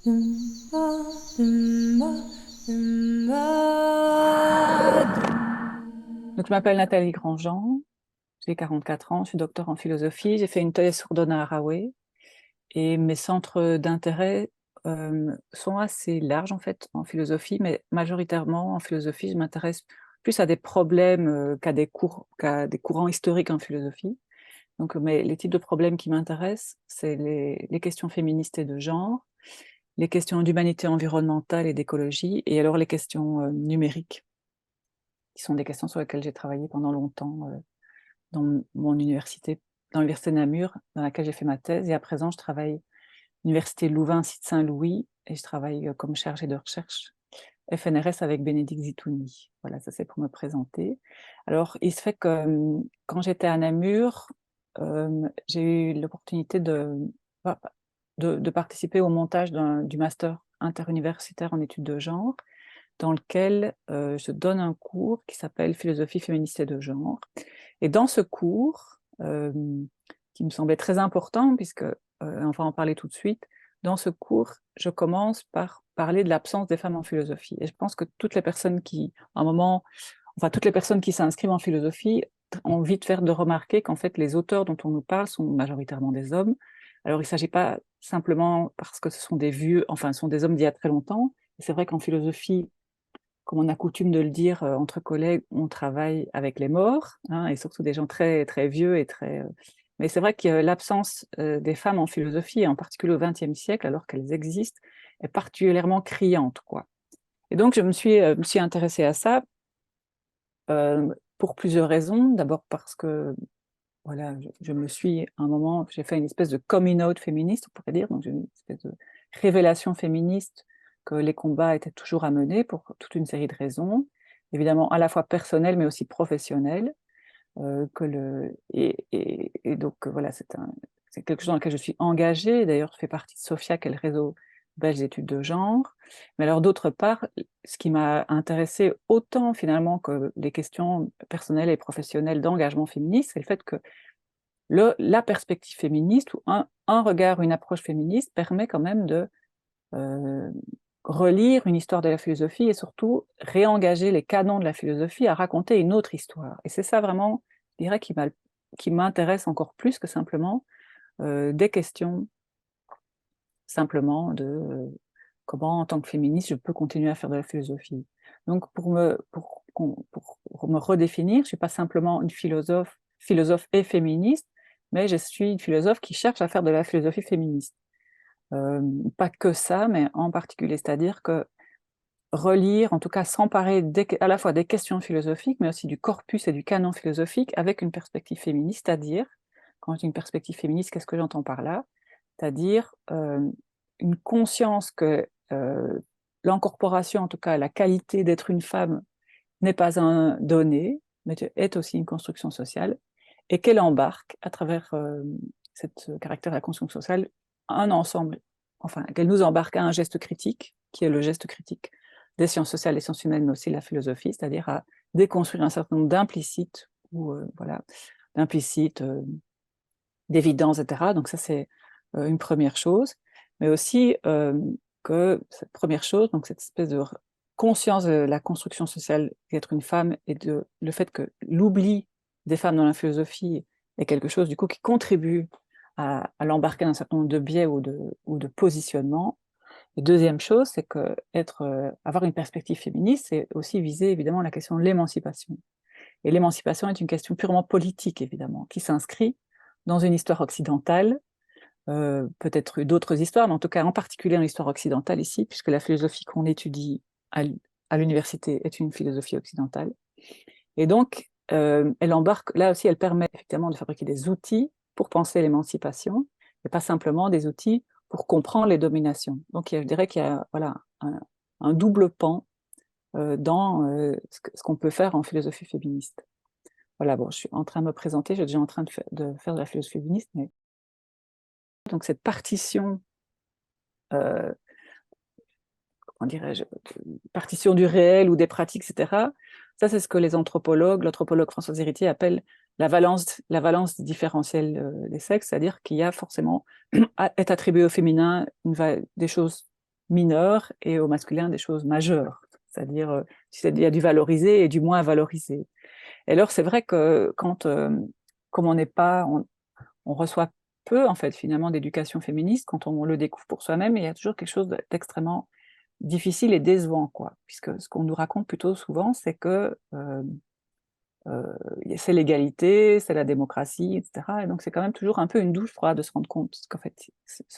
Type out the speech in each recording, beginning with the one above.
Donc, je m'appelle Nathalie Grandjean, j'ai 44 ans, je suis docteur en philosophie, j'ai fait une thèse sur Donna Haraway et mes centres d'intérêt sont assez larges en fait en philosophie, mais majoritairement en philosophie, je m'intéresse plus à des problèmes qu'à des courants historiques en philosophie. Donc, mais les types de problèmes qui m'intéressent, c'est les questions féministes et de genre, les questions d'humanité environnementale et d'écologie, et alors les questions numériques, qui sont des questions sur lesquelles j'ai travaillé pendant longtemps dans mon université, dans l'université de Namur, dans laquelle j'ai fait ma thèse. Et à présent, je travaille à l'université Louvain, site Saint-Louis, et je travaille comme chargée de recherche FNRS avec Bénédicte Zitouni. Voilà, ça c'est pour me présenter. Alors, il se fait que quand j'étais à Namur, j'ai eu l'opportunité de participer au montage du master interuniversitaire en études de genre, dans lequel je donne un cours qui s'appelle Philosophie féministe et de genre. Et dans ce cours, qui me semblait très important, puisque on va en parler tout de suite, dans ce cours, je commence par parler de l'absence des femmes en philosophie. Et je pense que toutes les personnes toutes les personnes qui s'inscrivent en philosophie ont vite fait de remarquer qu'en fait, les auteurs dont on nous parle sont majoritairement des hommes. Alors, il ne s'agit pas simplement parce que ce sont ce sont des hommes d'il y a très longtemps. C'est vrai qu'en philosophie, comme on a coutume de le dire entre collègues, on travaille avec les morts, hein, et surtout des gens très, très vieux et très. Mais c'est vrai que l'absence des femmes en philosophie, et en particulier au XXe siècle, alors qu'elles existent, est particulièrement criante, quoi. Et donc, me suis intéressée à ça pour plusieurs raisons. D'abord parce que, voilà, je me suis, à un moment, j'ai fait une espèce de coming out féministe, on pourrait dire, donc j'ai une espèce de révélation féministe que les combats étaient toujours à mener pour toute une série de raisons, évidemment à la fois personnelles mais aussi professionnelles. Et donc voilà, c'est quelque chose dans lequel je suis engagée. D'ailleurs, je fais partie de SOFIA, qui est le réseau belge d'études de genre. Mais alors d'autre part, ce qui m'a intéressée autant finalement que les questions personnelles et professionnelles d'engagement féministe, c'est le fait que la perspective féministe ou un regard, une approche féministe permet quand même de euh, relire une histoire de la philosophie et surtout réengager les canons de la philosophie à raconter une autre histoire. Et c'est ça vraiment, je dirais, qui m'intéresse encore plus que simplement des questions simplement de comment, en tant que féministe, je peux continuer à faire de la philosophie. Donc, pour me redéfinir, je ne suis pas simplement une philosophe et féministe, mais je suis une philosophe qui cherche à faire de la philosophie féministe. Pas que ça, mais en particulier, c'est-à-dire que relire, en tout cas s'emparer à la fois des questions philosophiques, mais aussi du corpus et du canon philosophique avec une perspective féministe, c'est-à-dire, quand je dis une perspective féministe, qu'est-ce que j'entends par là? C'est-à-dire une conscience que l'incorporation, en tout cas la qualité d'être une femme, n'est pas un donné, mais est aussi une construction sociale, et qu'elle embarque, à travers ce caractère de la construction sociale, un ensemble, enfin, qu'elle nous embarque à un geste critique, qui est le geste critique des sciences sociales, des sciences humaines, mais aussi de la philosophie, c'est-à-dire à déconstruire un certain nombre d'implicites, d'implicites, d'évidence, etc. Donc ça, c'est une première chose, mais aussi que cette première chose, donc cette espèce de conscience de la construction sociale d'être une femme et de le fait que l'oubli des femmes dans la philosophie est quelque chose du coup qui contribue à l'embarquer dans un certain nombre de biais ou de positionnements. Et deuxième chose, c'est que avoir une perspective féministe, c'est aussi viser évidemment la question de l'émancipation. Et l'émancipation est une question purement politique, évidemment, qui s'inscrit dans une histoire occidentale, peut-être d'autres histoires, mais en tout cas en particulier dans l'histoire occidentale ici, puisque la philosophie qu'on étudie à l'université est une philosophie occidentale. Et donc, elle embarque, là aussi, elle permet effectivement de fabriquer des outils pour penser l'émancipation, et pas simplement des outils pour comprendre les dominations. Donc, je dirais qu'il y a voilà, un double pan dans ce qu'on peut faire en philosophie féministe. Voilà, bon, je suis en train de me présenter, je suis déjà en train de faire de la philosophie féministe, mais donc cette partition, euh, comment dirais-je, partition du réel ou des pratiques, etc., ça c'est ce que les anthropologues, l'anthropologue Françoise Héritier appelle la valence différentielle des sexes, c'est-à-dire qu'il y a forcément, est attribué au féminin des choses mineures et au masculin des choses majeures. C'est-à-dire, il y a du valorisé et du moins valorisé. Et alors, c'est vrai que comme on n'est pas, on reçoit peu, en fait, finalement, d'éducation féministe, quand on le découvre pour soi-même, il y a toujours quelque chose d'extrêmement difficile et décevant, quoi. Puisque ce qu'on nous raconte plutôt souvent, c'est que c'est l'égalité, c'est la démocratie, etc. Et donc, c'est quand même toujours un peu une douche froide de se rendre compte qu'en fait,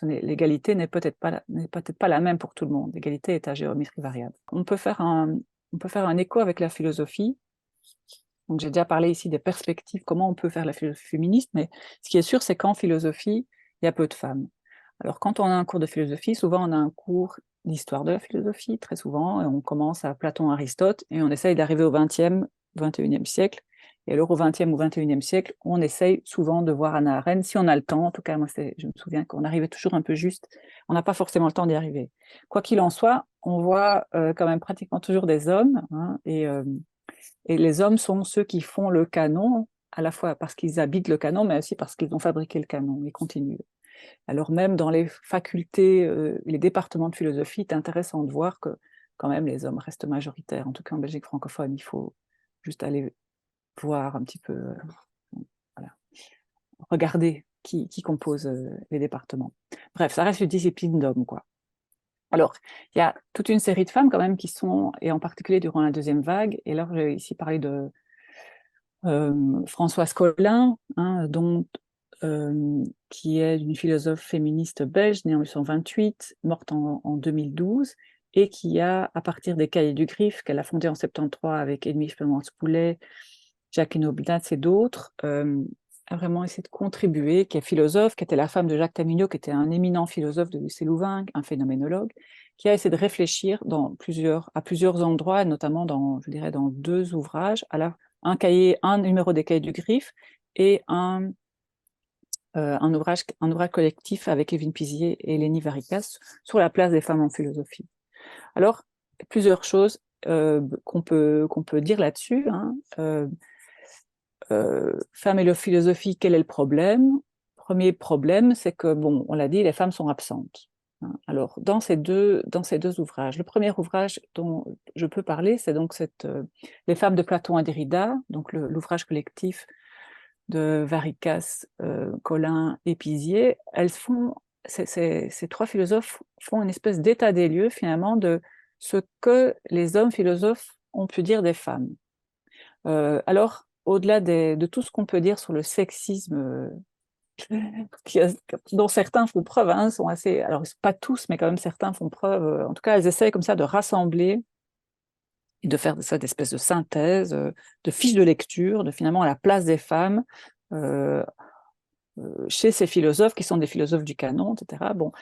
l'égalité n'est peut-être pas la même pour tout le monde. L'égalité est à géométrie variable. On peut faire un écho avec la philosophie. Donc, j'ai déjà parlé ici des perspectives, comment on peut faire la philosophie féministe, mais ce qui est sûr, c'est qu'en philosophie, il y a peu de femmes. Alors, quand on a un cours de philosophie, souvent on a un cours d'histoire de la philosophie, très souvent, et on commence à Platon, Aristote, et on essaye d'arriver au XXe, XXIe siècle. Et alors, au XXe ou XXIe siècle, on essaye souvent de voir Hannah Arendt, si on a le temps. En tout cas, moi, je me souviens qu'on arrivait toujours un peu juste. On n'a pas forcément le temps d'y arriver. Quoi qu'il en soit, on voit quand même pratiquement toujours des hommes, hein, et les hommes sont ceux qui font le canon, à la fois parce qu'ils habitent le canon, mais aussi parce qu'ils ont fabriqué le canon et continuent. Alors même dans les facultés, les départements de philosophie, c'est intéressant de voir que quand même les hommes restent majoritaires. En tout cas en Belgique francophone, il faut juste aller voir un petit peu, voilà, regarder qui compose les départements. Bref, ça reste une discipline d'hommes, quoi. Alors, il y a toute une série de femmes quand même qui sont, et en particulier durant la deuxième vague, et là j'ai ici parlé de Françoise Collin, hein, qui est une philosophe féministe belge, née en 1928, morte en 2012, et qui a, à partir des Cahiers du Griffe, qu'elle a fondé en 73 avec Edmige Peumans-Poulet, Jacqueline Obdatz et d'autres, a vraiment essayé de contribuer, qui est philosophe, qui était la femme de Jacques Tamignot, qui était un éminent philosophe de l'UC Louvain, un phénoménologue, qui a essayé de réfléchir à plusieurs endroits, notamment je dirais, dans deux ouvrages, un numéro des Cahiers du Griffe et un ouvrage collectif avec Evelyne Pizier et Lénie Varicas sur la place des femmes en philosophie. Alors, plusieurs choses qu'on peut dire là-dessus, hein. Femmes et la philosophie, quel est le problème? Premier problème, c'est que, bon, on l'a dit, les femmes sont absentes. Hein. Alors, dans ces deux ouvrages, le premier ouvrage dont je peux parler, c'est donc Les femmes de Platon et Derrida, donc l'ouvrage collectif de Varicas, Collin et Pizier. Ces trois philosophes font une espèce d'état des lieux, finalement, de ce que les hommes philosophes ont pu dire des femmes. Alors, au-delà de tout ce qu'on peut dire sur le sexisme, dont certains font preuve, hein, sont assez, alors pas tous, mais quand même certains font preuve, en tout cas, elles essayent comme ça de rassembler et de faire ça d'espèces de synthèse, de fiches de lecture, de finalement la place des femmes chez ces philosophes qui sont des philosophes du canon, etc. Bon,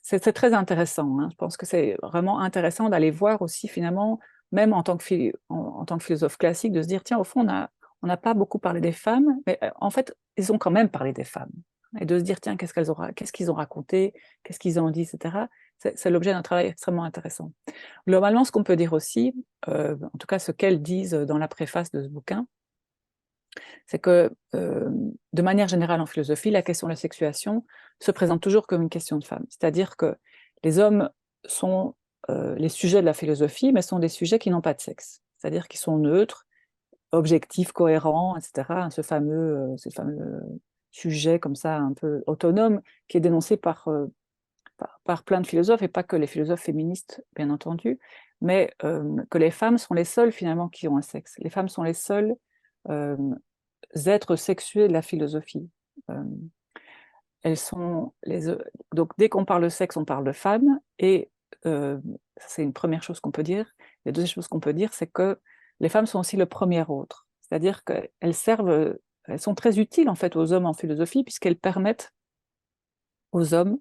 c'est très intéressant. Hein. Je pense que c'est vraiment intéressant d'aller voir aussi finalement, même en tant que philosophe classique, de se dire, tiens, au fond, on n'a pas beaucoup parlé des femmes, mais en fait, ils ont quand même parlé des femmes. Et de se dire, tiens, qu'est-ce qu'ils ont raconté, qu'est-ce qu'ils ont dit, etc. C'est l'objet d'un travail extrêmement intéressant. Globalement, ce qu'on peut dire aussi, en tout cas ce qu'elles disent dans la préface de ce bouquin, c'est que, de manière générale en philosophie, la question de la sexuation se présente toujours comme une question de femme. C'est-à-dire que les hommes sont les sujets de la philosophie, mais sont des sujets qui n'ont pas de sexe. C'est-à-dire qu'ils sont neutres, objectifs, cohérents, etc. Ce fameux sujet comme ça, un peu autonome, qui est dénoncé par plein de philosophes, et pas que les philosophes féministes, bien entendu, mais que les femmes sont les seules, finalement, qui ont un sexe. Les femmes sont les seules êtres sexués de la philosophie. Elles sont donc dès qu'on parle de sexe, on parle de femmes, et c'est une première chose qu'on peut dire. La deuxième chose qu'on peut dire, c'est que les femmes sont aussi le premier autre. C'est-à-dire elles sont très utiles en fait aux hommes en philosophie, puisqu'elles permettent aux hommes,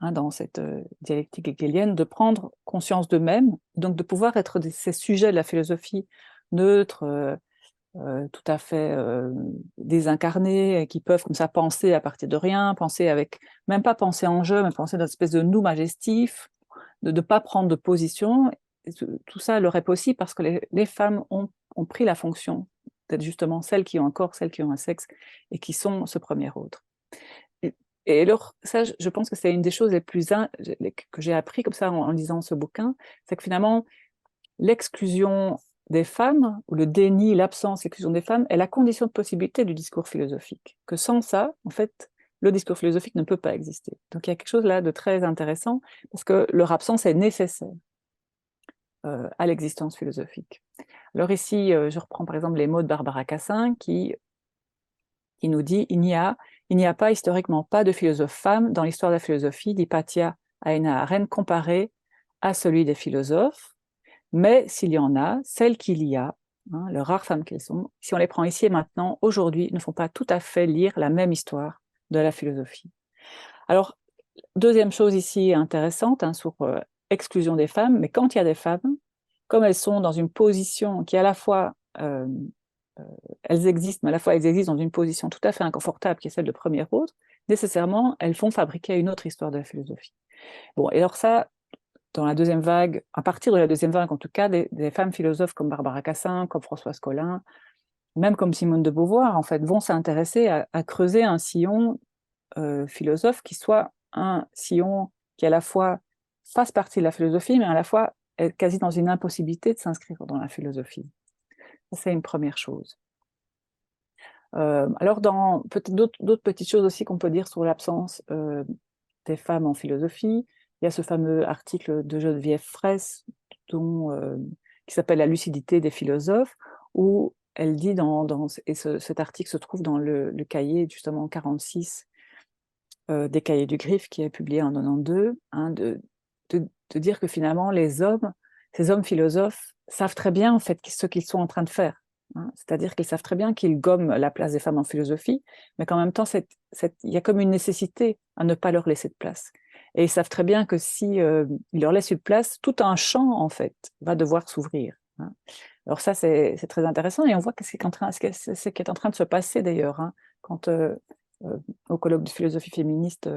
hein, dans cette dialectique hegelienne, de prendre conscience d'eux-mêmes, donc de pouvoir être ces sujets de la philosophie neutres, tout à fait désincarnés, qui peuvent comme ça penser à partir de rien, même pas penser en jeu, mais penser dans une espèce de nous majestif, de ne pas prendre de position. Tout ça leur est possible parce que les femmes ont pris la fonction d'être justement celles qui ont un corps, celles qui ont un sexe, et qui sont ce premier autre. Et et alors, ça, je pense que c'est une des choses les plus que j'ai appris comme ça en lisant ce bouquin, c'est que finalement, l'exclusion des femmes, ou le déni, l'absence, l'exclusion des femmes, est la condition de possibilité du discours philosophique. Que sans ça, en fait, le discours philosophique ne peut pas exister. Donc il y a quelque chose là de très intéressant, parce que leur absence est nécessaire à l'existence philosophique. Alors ici, je reprends par exemple les mots de Barbara Cassin, qui nous dit « Il n'y a pas historiquement pas de philosophe femme dans l'histoire de la philosophie d'Hypatia à Hannah Arendt comparé à celui des philosophes, mais s'il y en a, celles qu'il y a, hein, les rares femmes qu'elles sont, si on les prend ici et maintenant, aujourd'hui, ne font pas tout à fait lire la même histoire de la philosophie. » Alors, deuxième chose ici intéressante, hein, sur exclusion des femmes, mais quand il y a des femmes, comme elles sont dans une position qui à la fois elles existent, mais à la fois elles existent dans une position tout à fait inconfortable, qui est celle de première autre, nécessairement, elles font fabriquer une autre histoire de la philosophie. Bon, et alors ça, dans la deuxième vague, à partir de la deuxième vague, en tout cas, des femmes philosophes comme Barbara Cassin, comme Françoise Collin, même comme Simone de Beauvoir, en fait, vont s'intéresser à creuser un sillon philosophe qui soit un sillon qui à la fois fasse partie de la philosophie, mais à la fois est quasi dans une impossibilité de s'inscrire dans la philosophie. Ça, c'est une première chose. Alors, dans peut-être d'autres petites choses aussi qu'on peut dire sur l'absence des femmes en philosophie, il y a ce fameux article de Geneviève Fraisse, qui s'appelle « La lucidité des philosophes », où elle dit, et cet article se trouve dans le cahier, justement, 46 des cahiers du Griffe, qui est publié en 92, hein, de dire que finalement, ces hommes philosophes, savent très bien, en fait, ce qu'ils sont en train de faire. Hein. C'est-à-dire qu'ils savent très bien qu'ils gomment la place des femmes en philosophie, mais qu'en même temps, il y a comme une nécessité à ne pas leur laisser de place. Et ils savent très bien que si ils leur laissent une place, tout un champ, en fait, va devoir s'ouvrir. Hein. Alors ça, c'est très intéressant, et on voit que c'est ce qui est en train de se passer, d'ailleurs, hein, quand au colloque de philosophie féministe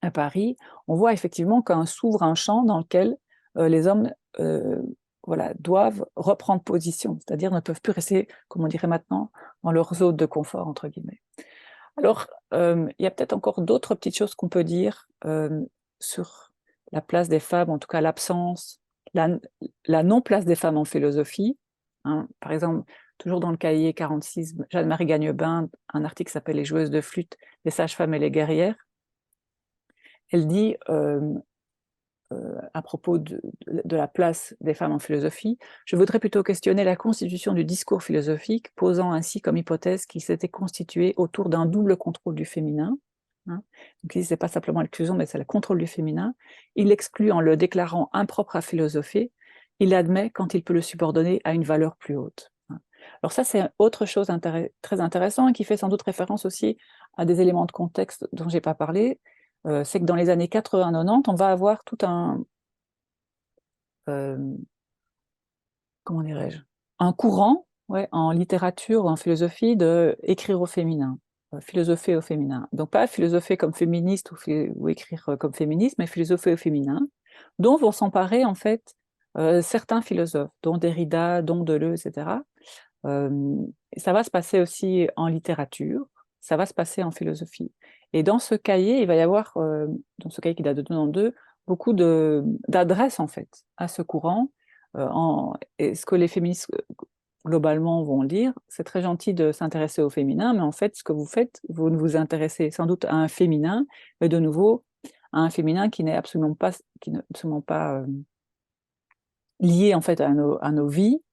à Paris, on voit effectivement qu'un s'ouvre un champ dans lequel les hommes voilà, doivent reprendre position, c'est-à-dire ne peuvent plus rester, comme on dirait maintenant, dans leur zone de confort, entre guillemets. Alors, il y a peut-être encore d'autres petites choses qu'on peut dire sur la place des femmes, en tout cas l'absence, la non-place des femmes en philosophie. Hein. Par exemple, toujours dans le cahier 46, Jeanne-Marie Gagnebin, un article qui s'appelle « Les joueuses de flûte, les sages-femmes et les guerrières ». Elle dit, à propos de la place des femmes en philosophie, « Je voudrais plutôt questionner la constitution du discours philosophique, posant ainsi comme hypothèse qu'il s'était constitué autour d'un double contrôle du féminin. » Hein. Donc ici, ce n'est pas simplement l'exclusion, mais c'est le contrôle du féminin. Il l'exclut en le déclarant impropre à philosopher. Il l'admet quand il peut le subordonner à une valeur plus haute. Hein. Alors ça, c'est autre chose très intéressant et qui fait sans doute référence aussi à des éléments de contexte dont je n'ai pas parlé. C'est que dans les années 80-90, on va avoir tout un, comment dirais-je, un courant, ouais, en littérature ou en philosophie de écrire au féminin, philosopher au féminin. Donc pas philosopher comme féministe ou écrire comme féministe, mais philosopher au féminin, dont vont s'emparer en fait certains philosophes, dont Derrida, dont Deleuze, etc. Ça va se passer aussi en littérature, ça va se passer en philosophie. Et dans ce cahier, il va y avoir, dans ce cahier qui date de 2002, beaucoup d'adresses en fait à ce courant. Et ce que les féministes globalement vont lire, c'est très gentil de s'intéresser au féminin, mais en fait, ce que vous faites, vous ne vous intéressez sans doute à un féminin, mais de nouveau, à un féminin qui n'est absolument pas, lié en fait à nos vies,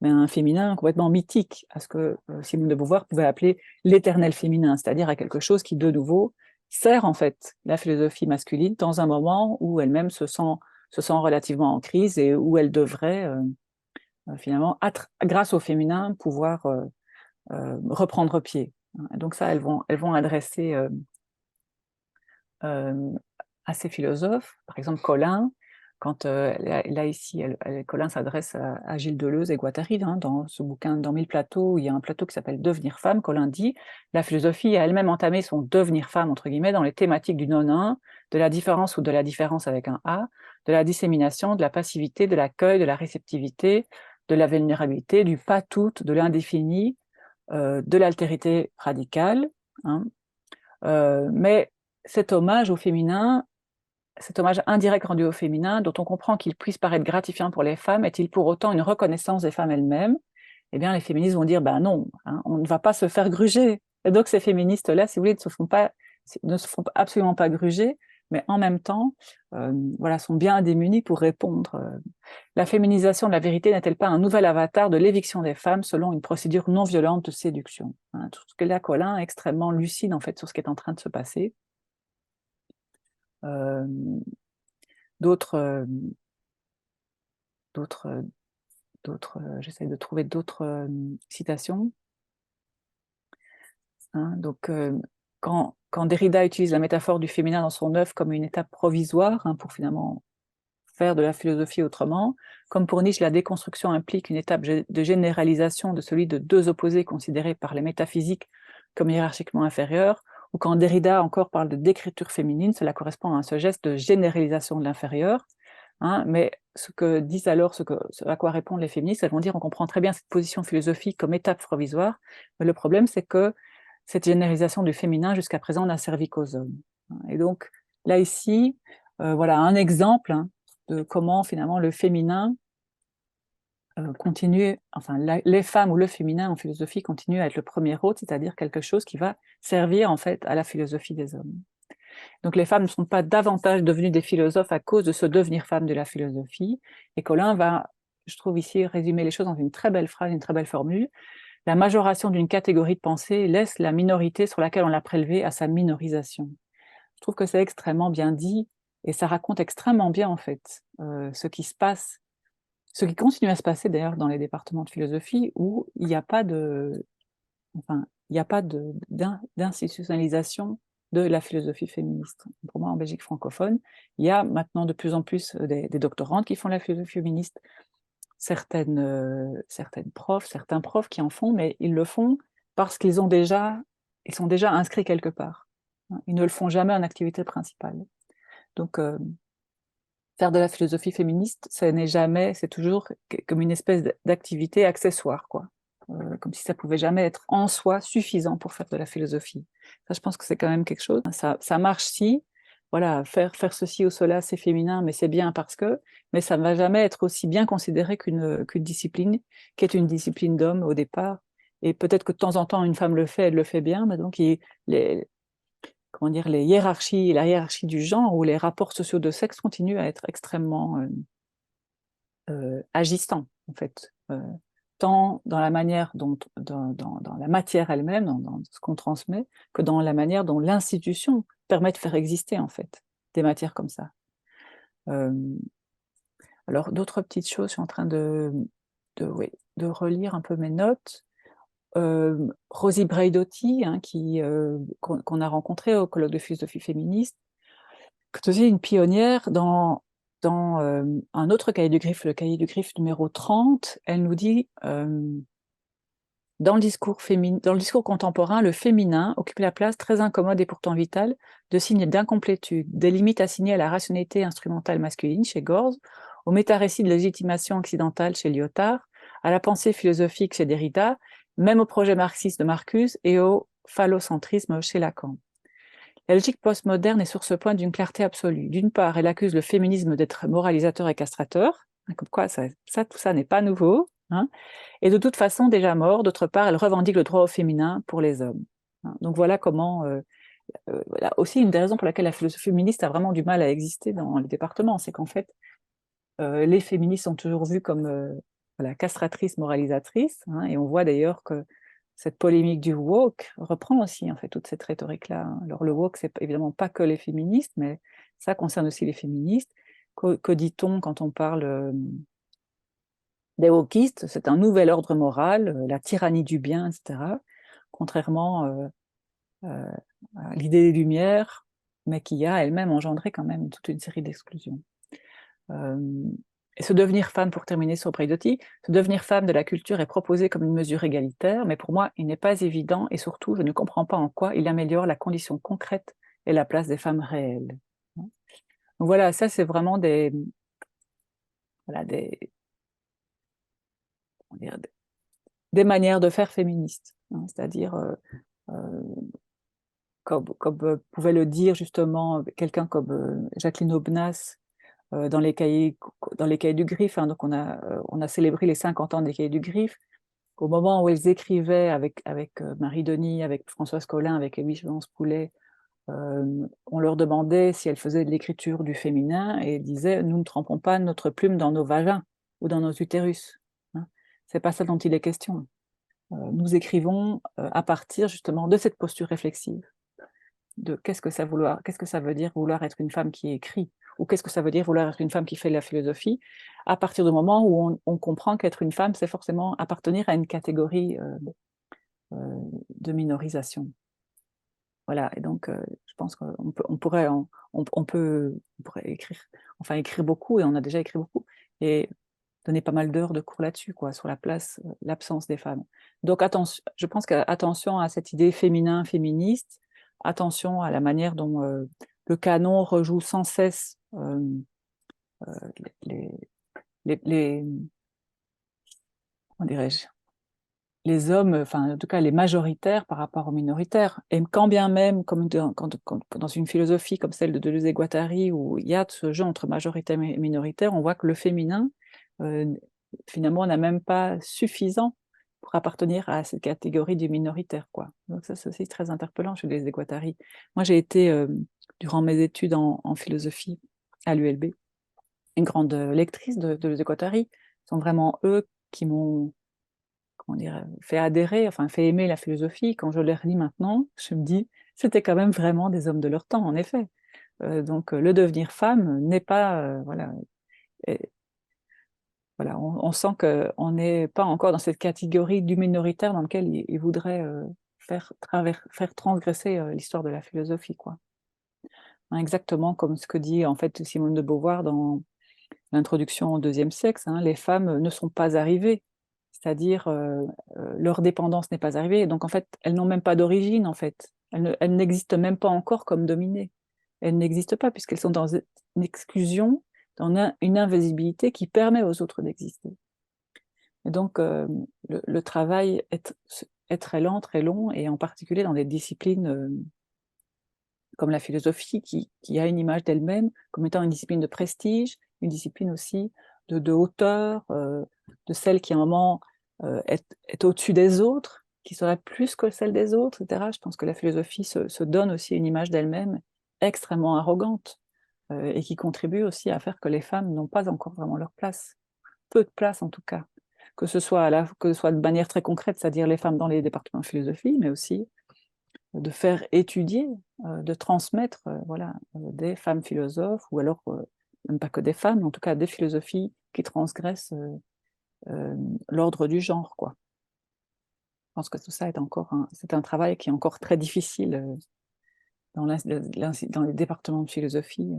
mais à un féminin complètement mythique, à ce que Simone de Beauvoir pouvait appeler l'éternel féminin, c'est-à-dire à quelque chose qui, de nouveau, sert en fait la philosophie masculine dans un moment où elle-même se sent relativement en crise et où elle devrait finalement, grâce au féminin, pouvoir reprendre pied. Donc ça, elles vont adresser à ces philosophes, par exemple Collin, quand là ici, Collin s'adresse à Gilles Deleuze et Guattari, hein, dans ce bouquin « Dans 1000 plateaux », où il y a un plateau qui s'appelle « Devenir femme », Collin dit « La philosophie a elle-même entamé son devenir femme » entre guillemets dans les thématiques du non-un, de la différence ou de la différence avec un A, de la dissémination, de la passivité, de l'accueil, de la réceptivité, de la vulnérabilité, du pas tout, de l'indéfini, de l'altérité radicale. Hein. Mais cet hommage au féminin, cet hommage indirect rendu au féminin, dont on comprend qu'il puisse paraître gratifiant pour les femmes, est-il pour autant une reconnaissance des femmes elles-mêmes? Eh bien, les féministes vont dire, ben non, hein, on ne va pas se faire gruger. Et donc, ces féministes-là, si vous voulez, ne se font absolument pas gruger, mais en même temps, voilà, sont bien démunis pour répondre. La féminisation de la vérité n'est-elle pas un nouvel avatar de l'éviction des femmes selon une procédure non violente de séduction? Hein, tout ce que là, Colin est extrêmement lucide, en fait, sur ce qui est en train de se passer. Euh, d'autres, j'essaie de trouver d'autres citations. Hein, donc, quand Derrida utilise la métaphore du féminin dans son œuvre comme une étape provisoire, hein, pour finalement faire de la philosophie autrement, comme pour Nietzsche, la déconstruction implique une étape de généralisation de celui de deux opposés considérés par les métaphysiques comme hiérarchiquement inférieurs, ou quand Derrida encore parle de d'écriture féminine, cela correspond à ce geste de généralisation de l'inférieur. Hein, mais ce que disent alors, ce à quoi répondent les féministes, elles vont dire on comprend très bien cette position philosophique comme étape provisoire, mais le problème c'est que cette généralisation du féminin jusqu'à présent n'a servi qu'aux hommes. Et donc là ici, voilà un exemple, hein, de comment finalement le féminin continue, enfin les femmes ou le féminin en philosophie continue à être le premier hôte, c'est-à-dire quelque chose qui va servir en fait à la philosophie des hommes. Donc les femmes ne sont pas davantage devenues des philosophes à cause de ce devenir femme de la philosophie. Et Colin va, je trouve ici, résumer les choses dans une très belle phrase, une très belle formule. La majoration d'une catégorie de pensée laisse la minorité sur laquelle on l'a prélevée à sa minorisation. Je trouve que c'est extrêmement bien dit et ça raconte extrêmement bien en fait ce qui se passe, ce qui continue à se passer d'ailleurs dans les départements de philosophie où il n'y a pas de, enfin, il n'y a pas d'institutionnalisation de la philosophie féministe. Pour moi, en Belgique francophone, il y a maintenant de plus en plus des doctorantes qui font la philosophie féministe, certains profs qui en font, mais ils le font parce qu'ils sont déjà inscrits quelque part. Ils ne le font jamais en activité principale. Donc, faire de la philosophie féministe, c'est toujours comme une espèce d'activité accessoire, quoi. Comme si ça pouvait jamais être en soi suffisant pour faire de la philosophie. Ça, je pense que c'est quand même quelque chose. Ça marche si, voilà, faire ceci ou cela, c'est féminin, mais c'est bien parce que, mais ça ne va jamais être aussi bien considéré qu'une discipline, qui est une discipline d'homme au départ. Et peut-être que de temps en temps, une femme le fait, elle le fait bien, mais donc les, comment dire, la hiérarchie du genre ou les rapports sociaux de sexe continuent à être extrêmement agissants, en fait. Tant dans la manière dans la matière elle-même, dans ce qu'on transmet, que dans la manière dont l'institution permet de faire exister, en fait, des matières comme ça. Alors, d'autres petites choses, je suis en train oui, de relire un peu mes notes. Rosie Braidotti, hein, qu'on a rencontrée au colloque de philosophie féministe, qui est aussi une pionnière dans un autre cahier du Griffe, le cahier du Griffe numéro 30. Elle nous dit dans le discours contemporain, le féminin occupe la place très incommode et pourtant vitale de signes d'incomplétude, des limites assignées à la rationalité instrumentale masculine chez Gorz, au méta-récit de légitimation occidentale chez Lyotard, à la pensée philosophique chez Derrida, même au projet marxiste de Marcuse et au phallocentrisme chez Lacan. La logique postmoderne est sur ce point d'une clarté absolue. D'une part, elle accuse le féminisme d'être moralisateur et castrateur, comme quoi tout ça n'est pas nouveau, hein, et de toute façon déjà mort. D'autre part, elle revendique le droit au féminin pour les hommes. Hein. Donc voilà comment, voilà, aussi une des raisons pour laquelle la philosophie féministe a vraiment du mal à exister dans les départements, c'est qu'en fait, les féministes sont toujours vues comme voilà, castratrices, moralisatrices, hein, et on voit d'ailleurs que cette polémique du woke reprend aussi en fait toute cette rhétorique-là. Hein. Alors le woke, c'est évidemment pas que les féministes, mais ça concerne aussi les féministes. Que dit-on quand on parle des wokistes? C'est un nouvel ordre moral, la tyrannie du bien, etc. Contrairement à l'idée des Lumières, mais qui a elle-même engendré quand même toute une série d'exclusions. Et ce devenir femme, pour terminer sur Braidotti, ce devenir femme de la culture est proposé comme une mesure égalitaire, mais pour moi, il n'est pas évident et surtout, je ne comprends pas en quoi il améliore la condition concrète et la place des femmes réelles. Donc voilà, ça c'est vraiment voilà, des manières de faire féministes, hein, c'est-à-dire comme pouvait le dire justement quelqu'un comme Jacqueline Aubenas dans les cahiers du Griffe. Hein, donc on a célébré les 50 ans des cahiers du Griffe. Au moment où elles écrivaient avec Marie Denis, avec Françoise Collin, avec Émile Poulet, on leur demandait si elles faisaient de l'écriture du féminin et elles disaient « Nous ne trempons pas notre plume dans nos vagins ou dans nos utérus. Hein. C'est pas ça dont il est question. Nous écrivons à partir justement de cette posture réflexive, de qu'est-ce que ça veut dire vouloir être une femme qui écrit, ou qu'est-ce que ça veut dire vouloir être une femme qui fait de la philosophie, à partir du moment où on comprend qu'être une femme, c'est forcément appartenir à une catégorie de minorisation. Voilà, et donc je pense qu'on pourrait, on pourrait écrire beaucoup, et on a déjà écrit beaucoup, et donner pas mal d'heures de cours là-dessus, quoi, sur la place, l'absence des femmes. Donc attention, je pense qu'attention à cette idée féminin, féministe, attention à la manière dont le canon rejoue sans cesse les, les comment dirais-je, les hommes, enfin en tout cas les majoritaires par rapport aux minoritaires. Et quand bien même, comme dans une philosophie comme celle de Deleuze et Guattari, où il y a ce jeu entre majoritaire et minoritaire, on voit que le féminin, finalement, n'a même pas suffisant pour appartenir à cette catégorie du minoritaire, quoi. Donc ça, c'est aussi très interpellant chez Deleuze et Guattari. Moi, j'ai été, durant mes études en philosophie à l'ULB, une grande lectrice de Deleuze et Guattari. Ce sont vraiment eux qui m'ont, comment dire, fait adhérer, enfin fait aimer la philosophie. Quand je les relis maintenant, je me dis, c'était quand même vraiment des hommes de leur temps, en effet. Donc le devenir femme n'est pas, voilà, voilà, on sent qu'on n'est pas encore dans cette catégorie du minoritaire dans lequel il voudrait faire transgresser l'histoire de la philosophie, quoi. Hein, exactement comme ce que dit en fait Simone de Beauvoir dans l'introduction au deuxième sexe, hein, les femmes ne sont pas arrivées, c'est-à-dire leur dépendance n'est pas arrivée, donc en fait elles n'ont même pas d'origine, en fait, elles n'existent même pas encore comme dominées, elles n'existent pas puisqu'elles sont dans une exclusion, dans une invisibilité qui permet aux autres d'exister. Et donc le travail est très lent, très long, et en particulier dans des disciplines comme la philosophie, qui a une image d'elle-même comme étant une discipline de prestige, une discipline aussi de hauteur, de celle qui à un moment est au-dessus des autres, qui serait plus que celle des autres, etc. Je pense que la philosophie se donne aussi une image d'elle-même extrêmement arrogante, et qui contribue aussi à faire que les femmes n'ont pas encore vraiment leur place, peu de place en tout cas, que ce soit de manière très concrète, c'est-à-dire les femmes dans les départements de philosophie, mais aussi de faire étudier, de transmettre voilà, des femmes philosophes, ou alors même pas que des femmes, mais en tout cas des philosophies qui transgressent l'ordre du genre, quoi. Je pense que tout ça c'est un travail qui est encore très difficile dans les départements de philosophie,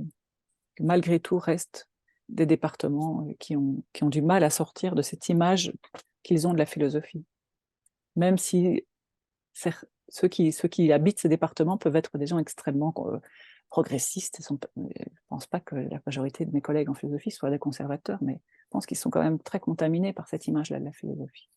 qui malgré tout restent des départements qui ont du mal à sortir de cette image qu'ils ont de la philosophie. Même si ceux qui habitent ces départements peuvent être des gens extrêmement progressistes. Je ne pense pas que la majorité de mes collègues en philosophie soient des conservateurs, mais je pense qu'ils sont quand même très contaminés par cette image-là de la philosophie.